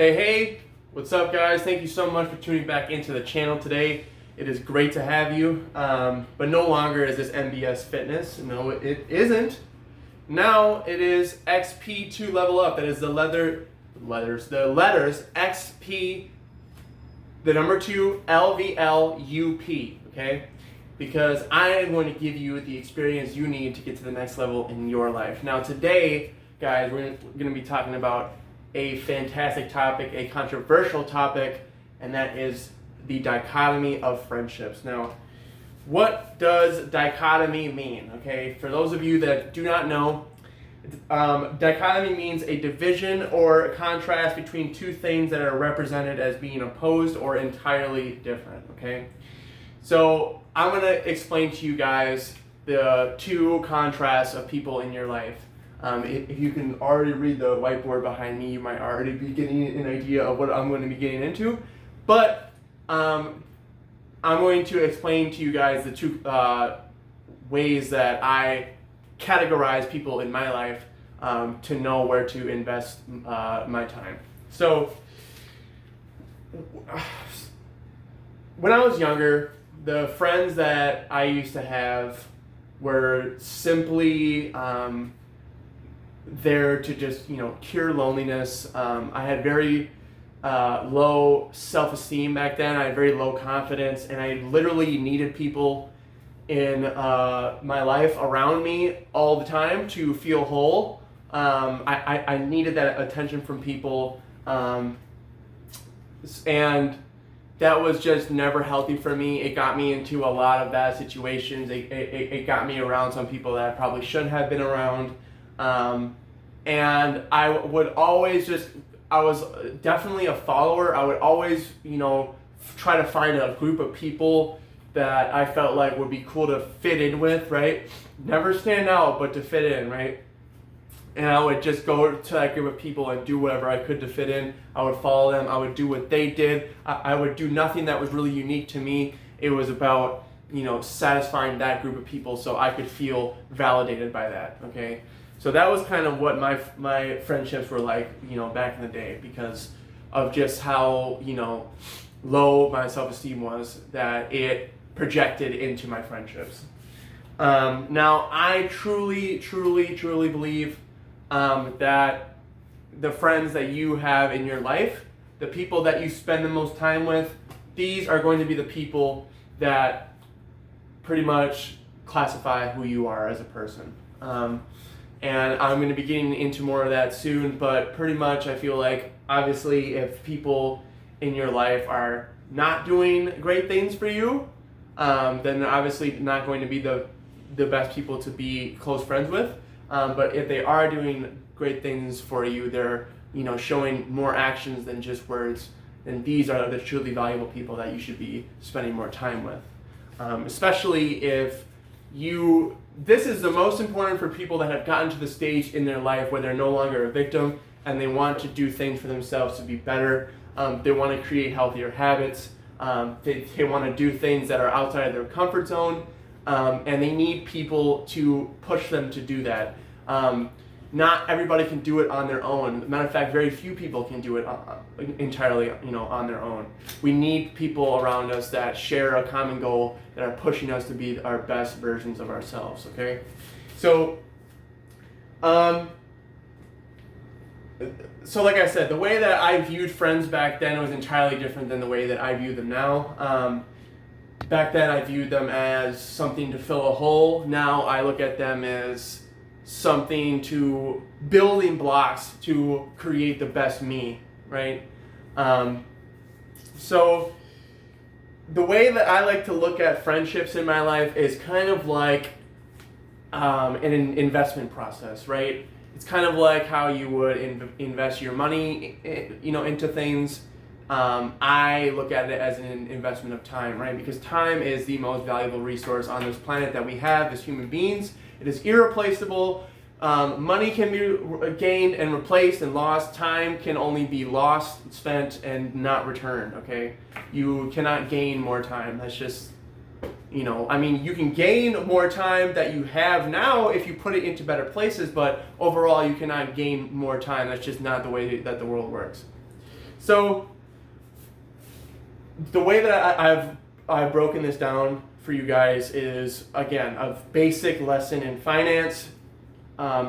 Hey, what's up guys? Thank you so much for tuning back into the channel today. It is great to have you, but no longer is this MBS Fitness. No, it isn't. Now it is XP2 Level Up. That is the letters XP, the number 2, LVLUP, okay? Because I am going to give you the experience you need to get to the next level in your life. Now today, guys, we're going to be talking about a fantastic topic, a controversial topic, and that is the dichotomy of friendships. Now, what does dichotomy mean? Okay, for those of you that do not know, dichotomy means a division or a contrast between two things that are represented as being opposed or entirely different. Okay, so I'm going to explain to you guys the two contrasts of people in your life. If you can already read the whiteboard behind me, you might already be getting an idea of what I'm going to be getting into. But I'm going to explain to you guys the two ways that I categorize people in my life to know where to invest my time. So, when I was younger, the friends that I used to have were simply there to just, cure loneliness. I had very low self-esteem back then. I had very low confidence, and I literally needed people in my life around me all the time to feel whole. I needed that attention from people, and that was just never healthy for me. It got me into a lot of bad situations. It got me around some people that I probably shouldn't have been around. And I was definitely a follower. I would always, try to find a group of people that I felt like would be cool to fit in with, right? Never stand out, but to fit in, right? And I would just go to that group of people and do whatever I could to fit in. I would follow them. I would do what they did. I would do nothing that was really unique to me. It was about, satisfying that group of people so I could feel validated by that, okay? So that was kind of what my friendships were like, back in the day, because of just how, low my self-esteem was, that it projected into my friendships. Now, I truly believe that the friends that you have in your life, the people that you spend the most time with, these are going to be the people that pretty much classify who you are as a person. And I'm going to be getting into more of that soon, but pretty much I feel like, obviously, if people in your life are not doing great things for you, then they're obviously not going to be the best people to be close friends with. But if they are doing great things for you, they're showing more actions than just words, then these are the truly valuable people that you should be spending more time with. Especially if this is the most important for people that have gotten to the stage in their life where they're no longer a victim and they want to do things for themselves to be better. They want to create healthier habits. They want to do things that are outside of their comfort zone, and they need people to push them to do that. Not everybody can do it on their own. Matter of fact, very few people can do it entirely, on their own. We need people around us that share a common goal, that are pushing us to be our best versions of ourselves. Okay, so, like I said, the way that I viewed friends back then was entirely different than the way that I view them now. Back then, I viewed them as something to fill a hole. Now I look at them as building blocks to create the best me, right? So the way that I like to look at friendships in my life is kind of like an investment process, right? It's kind of like how you would invest your money, into things. I look at it as an investment of time, right? Because time is the most valuable resource on this planet that we have as human beings. It is irreplaceable. Money can be gained and replaced and lost. Time can only be lost, spent, and not returned, okay? You cannot gain more time. That's just, you can gain more time that you have now if you put it into better places, but overall you cannot gain more time. That's just not the way that the world works. So the way that I've broken this down for you guys is, again, a basic lesson in finance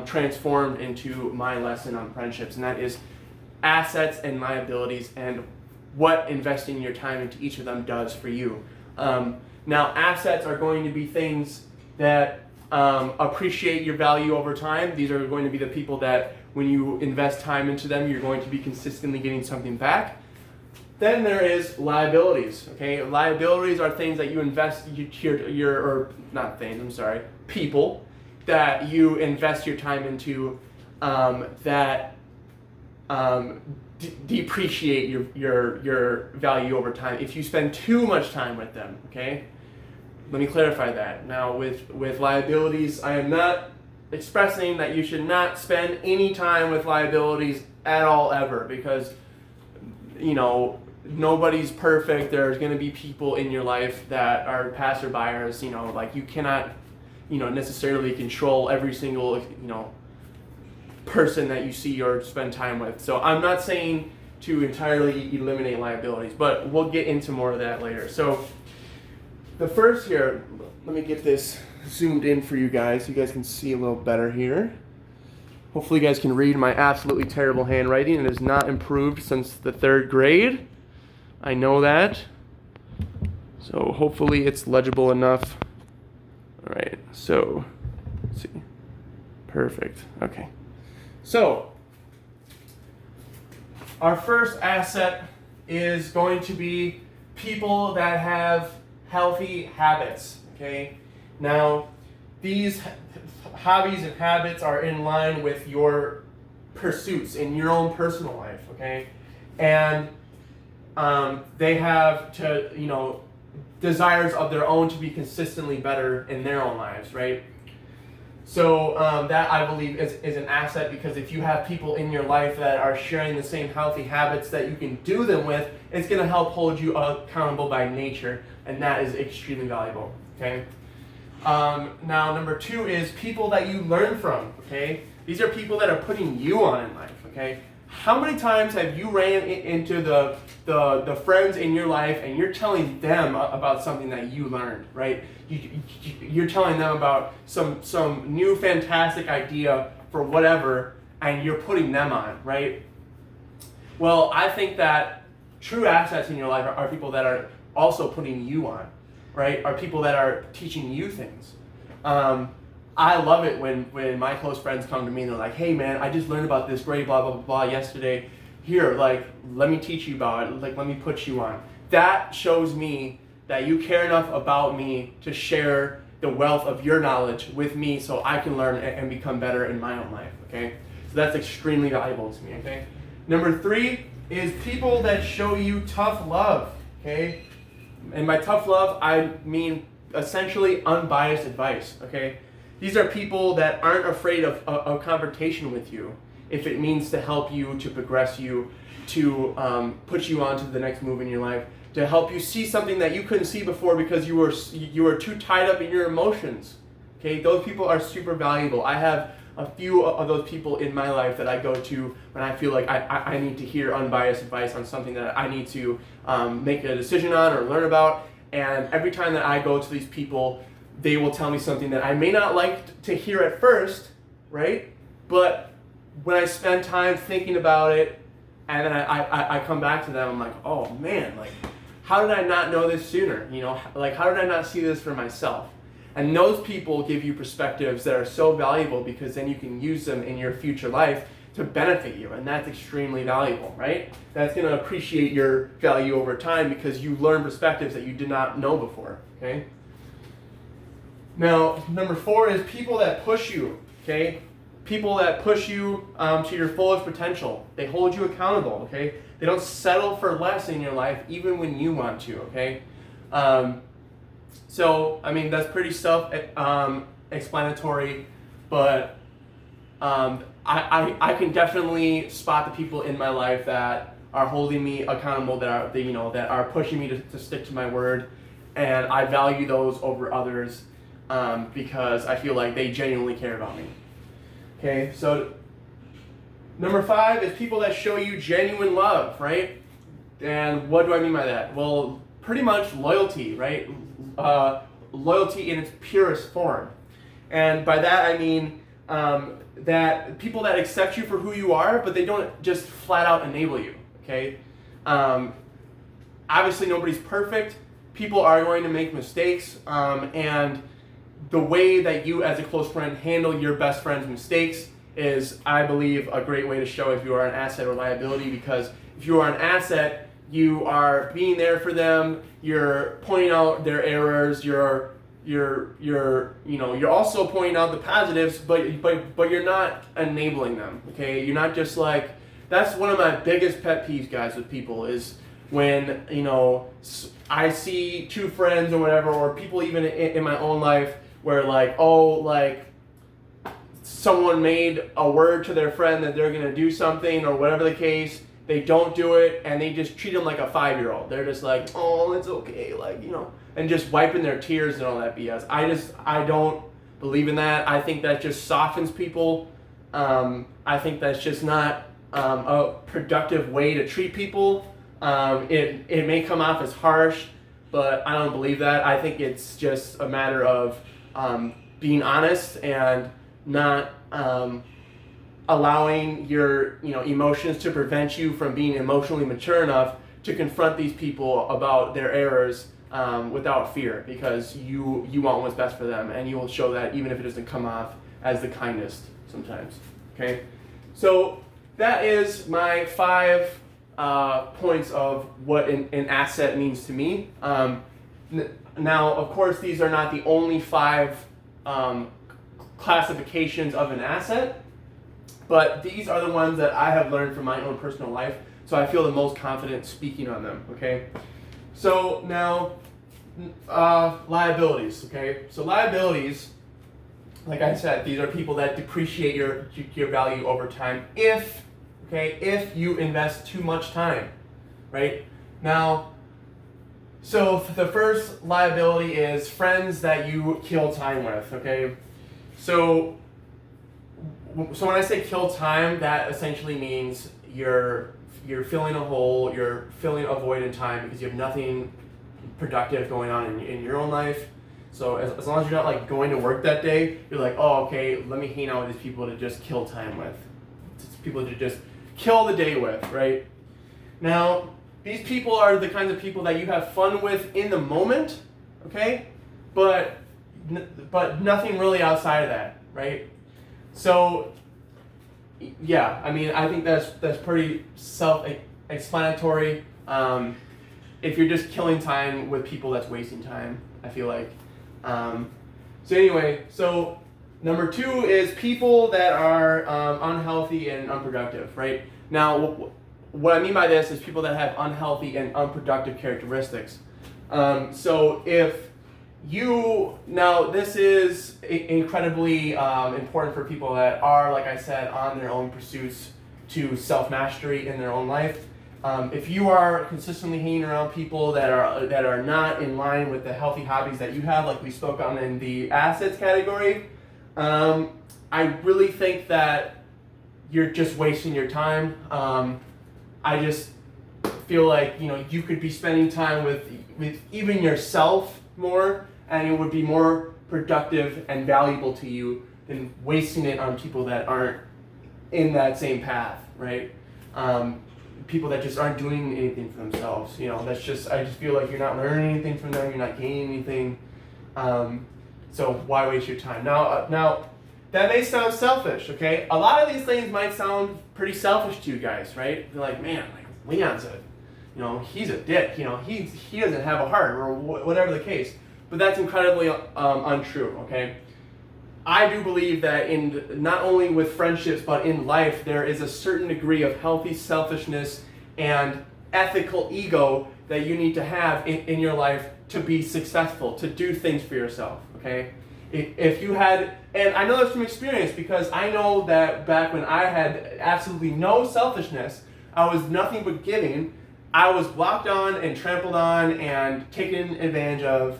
transformed into my lesson on friendships, and that is assets and liabilities and what investing your time into each of them does for you. Now, assets are going to be things that appreciate your value over time. These are going to be the people that when you invest time into them, you're going to be consistently getting something back. Then there is liabilities, okay? Liabilities are things that you invest people that you invest your time into that depreciate your value over time if you spend too much time with them, okay? Let me clarify that. Now, with liabilities, I am not expressing that you should not spend any time with liabilities at all ever, because, you know, nobody's perfect. There's going to be people in your life that are passerbyers, you know, like you cannot, you know, necessarily control every single, you know, person that you see or spend time with. So I'm not saying to entirely eliminate liabilities, but we'll get into more of that later. So the first here, let me get this zoomed in for you guys so you guys can see a little better here. Hopefully you guys can read my absolutely terrible handwriting. It has not improved since the 3rd grade. I know that. So hopefully it's legible enough. All right, so let's see. Perfect. Okay. So our first asset is going to be people that have healthy habits, okay? Now, these hobbies and habits are in line with your pursuits in your own personal life, okay? And they have to, you know, desires of their own to be consistently better in their own lives, right? So that, I believe, is an asset, because if you have people in your life that are sharing the same healthy habits that you can do them with, it's going to help hold you accountable by nature, and that is extremely valuable, okay? Now, number 2 is people that you learn from, okay? These are people that are putting you on in life, okay? How many times have you ran into the friends in your life and you're telling them about something that you learned, right? You're telling them about some new fantastic idea for whatever, and you're putting them on, right? Well, I think that true assets in your life are people that are also putting you on, right? Are people that are teaching you things. I love it when my close friends come to me and they're like, hey man, I just learned about this great blah, blah, blah yesterday. Here, like, let me teach you about it. Like, let me put you on. That shows me that you care enough about me to share the wealth of your knowledge with me so I can learn and become better in my own life, okay? So that's extremely valuable to me, okay? Number 3 is people that show you tough love, okay? And by tough love, I mean essentially unbiased advice, okay? These are people that aren't afraid of confrontation with you if it means to help you, to progress you, to put you on to the next move in your life, to help you see something that you couldn't see before because you were too tied up in your emotions. Okay, those people are super valuable. I have a few of those people in my life that I go to when I feel like I need to hear unbiased advice on something that I need to make a decision on or learn about. And every time that I go to these people, they will tell me something that I may not like to hear at first, right? But when I spend time thinking about it, and then I come back to them, I'm like, oh man, like, how did I not know this sooner? You know, like, how did I not see this for myself? And those people give you perspectives that are so valuable, because then you can use them in your future life to benefit you, and that's extremely valuable, right? That's going to appreciate your value over time because you learn perspectives that you did not know before, okay? Now, number 4 is people that push you, okay? People that push you to your fullest potential. They hold you accountable, okay? They don't settle for less in your life even when you want to, okay? So, I mean, that's pretty self-explanatory, but I can definitely spot the people in my life that are holding me accountable, that are pushing me to stick to my word, and I value those over others because I feel like they genuinely care about me. Okay, so Number 5 is people that show you genuine love, right? And what do I mean by that? Well, pretty much loyalty, right? Loyalty in its purest form. And by that I mean that people that accept you for who you are, but they don't just flat out enable you, okay? Obviously nobody's perfect. People are going to make mistakes, and the way that you as a close friend handle your best friend's mistakes is, I believe, a great way to show if you are an asset or liability, because if you are an asset, you are being there for them, you're pointing out their errors, you're also pointing out the positives, but you're not enabling them, okay? You're not just like, that's one of my biggest pet peeves, guys, with people is when, I see two friends or whatever, or people even in my own life where someone made a word to their friend that they're going to do something or whatever the case, they don't do it, and they just treat them like a 5-year-old. They're just like, oh, it's okay, and just wiping their tears and all that BS. I don't believe in that. I think that just softens people. I think that's just not a productive way to treat people. It may come off as harsh, but I don't believe that. I think it's just a matter of being honest and not allowing your emotions to prevent you from being emotionally mature enough to confront these people about their errors without fear, because you want what's best for them, and you will show that even if it doesn't come off as the kindest sometimes. Okay, so that is my 5 points of what an asset means to me. Now, of course, these are not the only 5 classifications of an asset, but these are the ones that I have learned from my own personal life, so I feel the most confident speaking on them, okay? So now, liabilities, okay? So liabilities, like I said, these are people that depreciate your value over time if you invest too much time, right? Now, so the first liability is friends that you kill time with, okay? So when I say kill time, that essentially means you're filling a hole, you're filling a void in time because you have nothing productive going on in your own life. So as long as you're not going to work that day, you're like, oh, okay, let me hang out with these people to just kill time with. It's people to just kill the day with, right? Now, these people are the kinds of people that you have fun with in the moment, okay? But nothing really outside of that, right? So, yeah, I mean, I think that's pretty self-explanatory. If you're just killing time with people, that's wasting time, I feel like. So anyway, so number 2 is people that are unhealthy and unproductive, right? Now, what I mean by this is people that have unhealthy and unproductive characteristics. So if this is incredibly important for people that are, like I said, on their own pursuits to self-mastery in their own life. If you are consistently hanging around people that are not in line with the healthy hobbies that you have, like we spoke on in the assets category, I really think that you're just wasting your time. I just feel like you could be spending time with even yourself more, and it would be more productive and valuable to you than wasting it on people that aren't in that same path, right? People that just aren't doing anything for themselves. I just feel like you're not learning anything from them, you're not gaining anything. So why waste your time? Now that may sound selfish, okay? A lot of these things might sound pretty selfish to you guys, right? You're like, man, Leon's he's a dick, he doesn't have a heart, or whatever the case. But that's incredibly untrue, okay? I do believe that in not only with friendships, but in life, there is a certain degree of healthy selfishness and ethical ego that you need to have in your life to be successful, to do things for yourself, okay? If you had, and I know this from experience because I know that back when I had absolutely no selfishness, I was nothing but giving, I was walked on and trampled on and taken advantage of.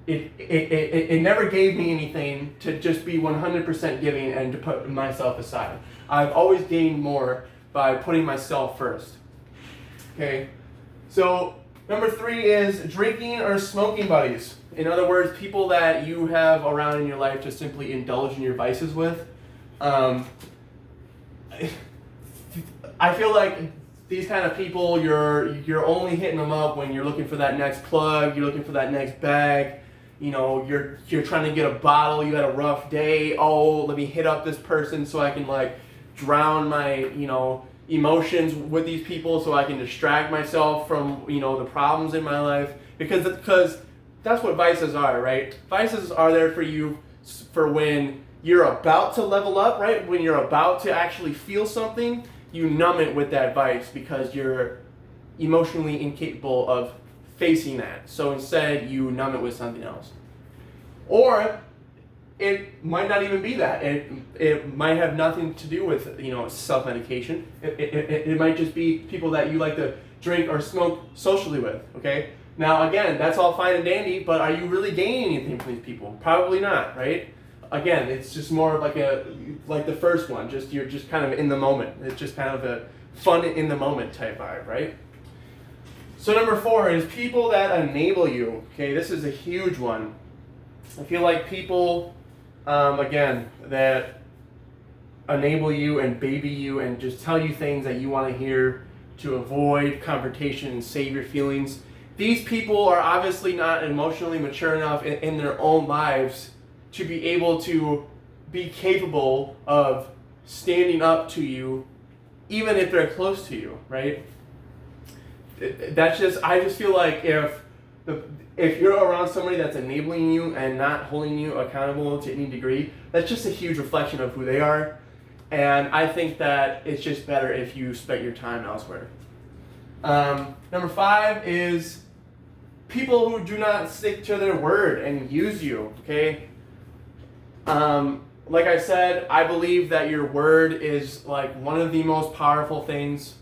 It never gave me anything to just be 100% giving and to put myself aside. I've always gained more by putting myself first. Okay, so number 3 is drinking or smoking buddies. In other words, people that you have around in your life to simply indulge in your vices with. I feel like these kind of people, you're only hitting them up when you're looking for that next plug, you're looking for that next bag. You know, you're trying to get a bottle, you had a rough day, oh, let me hit up this person so I can like drown my, emotions with these people so I can distract myself from, the problems in my life. Because that's what vices are, right? Vices are there for you for when you're about to level up, right? When you're about to actually feel something, you numb it with that vice because you're emotionally incapable of facing that. So instead, you numb it with something else. Or it might not even be that. It might have nothing to do with, self-medication. It might just be people that you like to drink or smoke socially with, okay? Now, again, that's all fine and dandy, but are you really gaining anything from these people? Probably not, right? Again, it's just more like the first one, you're just kind of in the moment. It's just kind of a fun in the moment type vibe, right? So number 4 is people that enable you. Okay, this is a huge one. I feel like people, again, that enable you and baby you and just tell you things that you want to hear to avoid confrontation and save your feelings. These people are obviously not emotionally mature enough in their own lives to be able to be capable of standing up to you, even if they're close to you, right? I just feel like if you're around somebody that's enabling you and not holding you accountable to any degree, that's just a huge reflection of who they are. And I think that it's just better if you spend your time elsewhere. Number 5 is people who do not stick to their word and use you, okay? Like I said, I believe that your word is like one of the most powerful things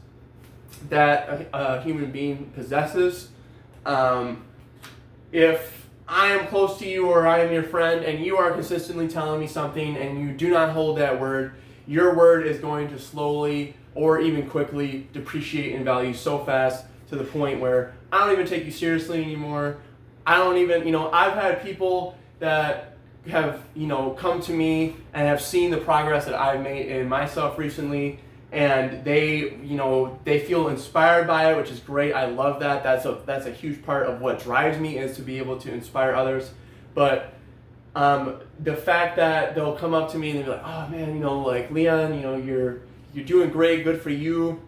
that a human being possesses. If I am close to you or I am your friend and you are consistently telling me something and you do not hold that word, your word is going to slowly or even quickly depreciate in value so fast to the point where I don't even take you seriously anymore. I don't even, I've had people that have, come to me and have seen the progress that I've made in myself recently, and they feel inspired by it, which is great. I love that. That's a huge part of what drives me, is to be able to inspire others. But the fact that they'll come up to me and they'll be like, oh man, like Leon, you're doing great, good for you.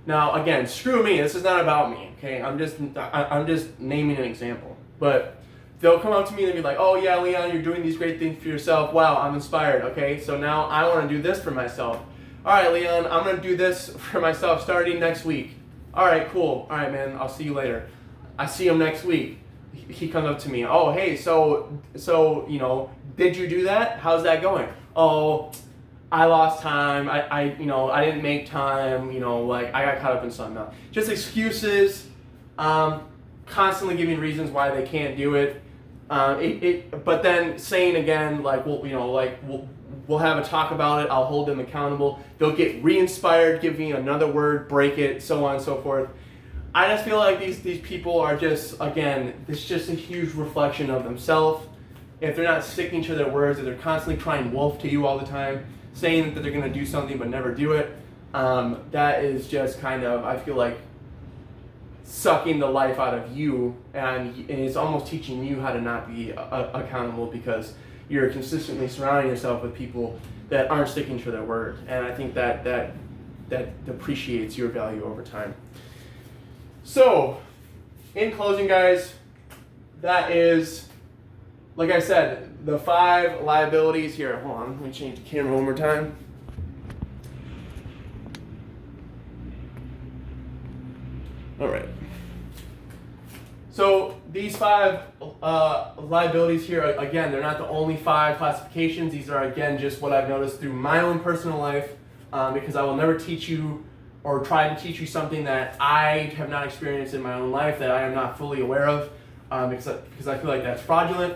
Now again, screw me, this is not about me, okay? I'm just naming an example. But they'll come up to me and be like, oh yeah, Leon, you're doing these great things for yourself. Wow, I'm inspired, okay? So now I want to do this for myself. All right, Leon, I'm going to do this for myself starting next week. All right, cool. All right, man, I'll see you later. I see him next week. He comes up to me. Oh, hey, so did you do that? How's that going? Oh, I lost time. I didn't make time. I got caught up in something else. Just excuses. Constantly giving reasons why they can't do it. But then saying again, like, we'll have a talk about it. I'll hold them accountable. They'll get re-inspired, give me another word, break it, so on and so forth. I just feel like these people are just, again, it's just a huge reflection of themselves. If they're not sticking to their words, if they're constantly crying wolf to you all the time, saying that they're going to do something but never do it, that is just kind of, I feel like, sucking the life out of you, and it's almost teaching you how to not be accountable because you're consistently surrounding yourself with people that aren't sticking to their word. And I think that depreciates your value over time. So, in closing, guys, that is, like I said, the 5 liabilities here. Hold on, let me change the camera one more time. All right. So these 5 liabilities here, again, they're not the only 5 classifications. These are, again, just what I've noticed through my own personal life, because I will never teach you or try to teach you something that I have not experienced in my own life, that I am not fully aware of, because I feel like that's fraudulent.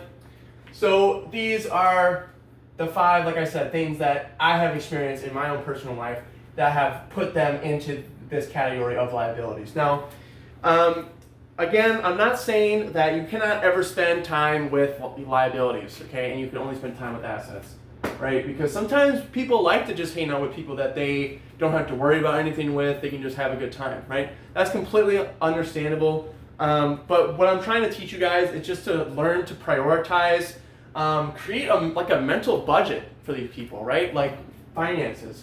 So these are the 5, like I said, things that I have experienced in my own personal life that have put them into this category of liabilities. Now, again, I'm not saying that you cannot ever spend time with liabilities, okay, and you can only spend time with assets, right? Because sometimes people like to just hang out with people that they don't have to worry about anything with. They can just have a good time, right? That's completely understandable. But what I'm trying to teach you guys is just to learn to prioritize, create a mental budget for these people, right? Like finances,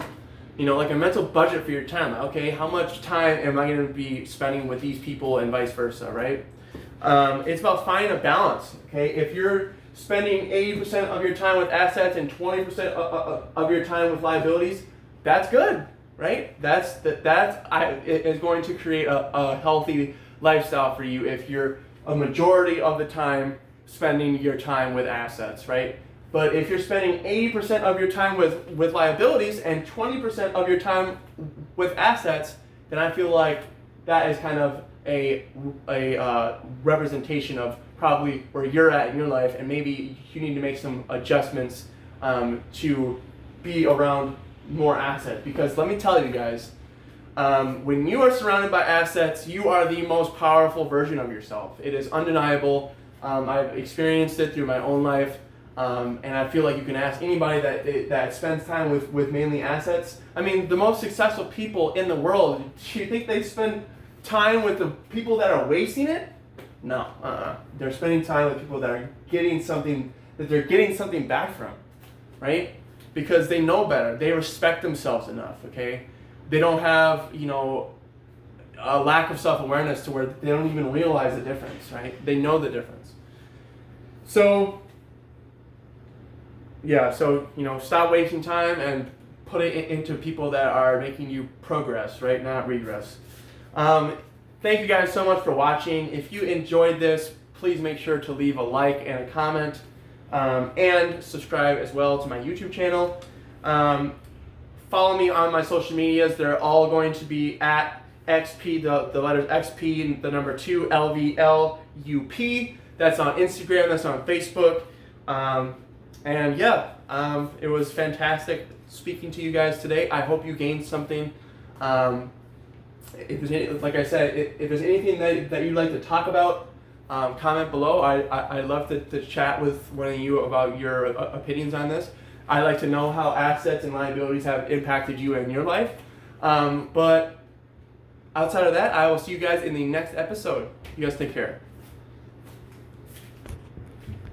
like a mental budget for your time. Okay, how much time am I going to be spending with these people and vice versa, right? It's about finding a balance, okay? If you're spending 80% of your time with assets and 20% of your time with liabilities, that's good, right? It is going to create a healthy lifestyle for you if you're a majority of the time spending your time with assets, right? But if you're spending 80% of your time with liabilities and 20% of your time with assets, then I feel like that is kind of a representation of probably where you're at in your life, and maybe you need to make some adjustments to be around more assets. Because let me tell you guys, when you are surrounded by assets, you are the most powerful version of yourself. It is undeniable. I've experienced it through my own life, and I feel like you can ask anybody that spends time with mainly assets. I mean, the most successful people in the world, do you think they spend time with the people that are wasting it? No, they're spending time with people that are getting something back from, right? Because they know better. They respect themselves enough, okay? They don't have, a lack of self-awareness to where they don't even realize the difference, right? They know the difference. So, stop wasting time and put it into people that are making you progress, right? Not regress. Thank you guys so much for watching. If you enjoyed this, please make sure to leave a like and a comment, and subscribe as well to my YouTube channel. Follow me on my social medias. They're all going to be at XP, the letters XP, the number 2, LVLUP. That's on Instagram, that's on Facebook. It was fantastic speaking to you guys today. I hope you gained something. Like I said, if there's anything that you'd like to talk about, comment below. I'd love to chat with one of you about your opinions on this. I'd like to know how assets and liabilities have impacted you in your life. But outside of that, I will see you guys in the next episode. You guys take care.